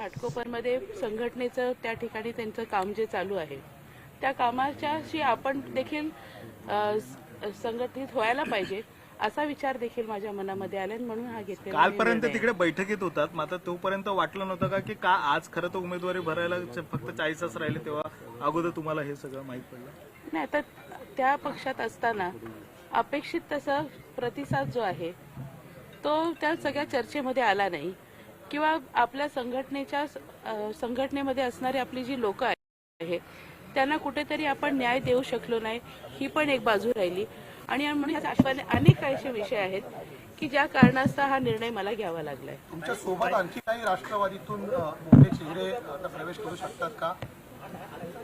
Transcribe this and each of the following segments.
घाटकोपरमध्ये संघटनेचं त्या ठिकाणी त्यांचं काम जे चालू आहे त्या कामाच्याशी आपण देखील संघटित व्हायला पाहिजे असा विचार देखील माझ्या मनामध्ये आला म्हणून हा घेतलेला कालपर्यंत तिकडे बैठकीत होतात मात्र तोपर्यंत वाटलं नव्हतं का की आज खरं तर उमेदवारी भरायला फक्त 40च राहिले तेव्हा अगोदर तुम्हाला हे सगळं माहित पडलं? नाही, आता त्या पक्षात असताना अपेक्षित तसा प्रतिसाद जो आहे तो त्या सगळ्या चर्चेमध्ये आला नाही किंवा आपल्या संघटनेमध्ये असणारी आपली जी लोक आहे त्यांना कुठेतरी आपण न्याय देऊ शकलो नाही ही पण एक बाजू राहिली आणि अनेक काही विषय आहेत की ज्या कारणास्तव हा निर्णय मला घ्यावा लागलाय. तुमच्या सोबत आणखी काही राष्ट्रवादीतून मोठे चेहरे आता प्रवेश करू शकतात का?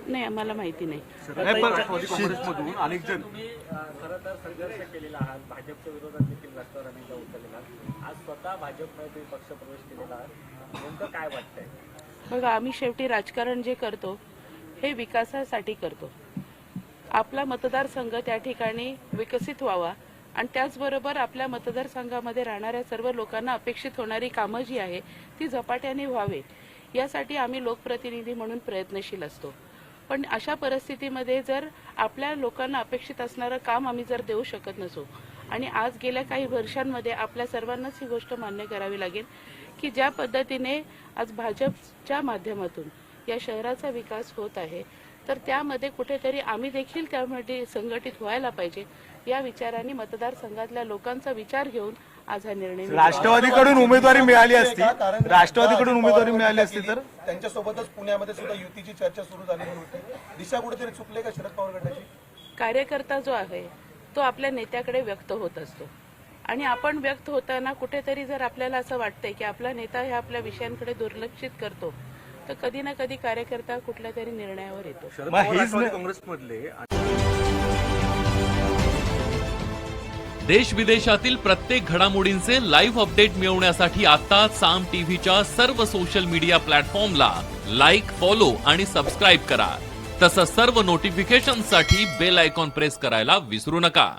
नाही, आम्हाला माहिती नाही. राष्ट्रवादी काँग्रेसमधून अनेक जण खरं तर संघर्ष केलेला आहात, भाजपच्या विरोधात देखील रस्त्यावर अनेकदा उतरलेला आहात. आज स्वतः भाजपमध्ये पक्ष प्रवेश केलेला आहात, नेमकं काय वाटतंय? बघा, आम्ही शेवटी राजकारण जे करतो हे विकासासाठी करतो. आपला मतदारसंघ त्या ठिकाणी विकसित व्हावा आणि त्याचबरोबर आपल्या मतदारसंघामध्ये राहणाऱ्या सर्व लोकांना अपेक्षित होणारी कामं जी आहे ती झपाट्याने व्हावे यासाठी आम्ही लोकप्रतिनिधी म्हणून प्रयत्नशील असतो. पण अशा परिस्थितीमध्ये जर आपल्या लोकांना अपेक्षित असणारं काम आम्ही जर देऊ शकत नसू आणि आज गेल्या काही वर्षांमध्ये आपल्या सर्वांनाच ही गोष्ट मान्य करावी लागेल की ज्या पद्धतीने आज भाजपच्या माध्यमातून या शहराचा विकास होत आहे तर त्यामध्ये कुठेतरी आम्ही देखील त्यामध्ये संघटित व्हायला पाहिजे या विचाराने मतदारसंघातल्या लोकांचा विचार घेऊन आज हा निर्णय. राष्ट्रवादीकडून उमेदवारी मिळाली असती तर त्यांच्यासोबतच पुण्यामध्ये सुद्धा युतीची चर्चा सुरू झालेली होती. दिशा कुठेतरी चुकले का शरद पवार गटाची? कार्यकर्ता जो आहे तो आपल्या नेत्याकडे व्यक्त होत असतो आणि आपण व्यक्त होताना कुठेतरी जर आपल्याला असं वाटतंय की आपला नेता हे आपल्या विषयांकडे दुर्लक्षित करतो तर कधी ना कधी कार्यकर्ता कुठल्या तरी निर्णयावर येतो. काँग्रेसमधले देश विदेशातील प्रत्येक घडामोडींचे लाईव्ह अपडेट मिळवण्यासाठी आता साम टीव्हीच्या सर्व सोशल मीडिया प्लॅटफॉर्मला लाईक, फॉलो आणि सबस्क्राईब करा. तसंच सर्व नोटिफिकेशनसाठी बेल आयकॉन प्रेस करायला विसरू नका.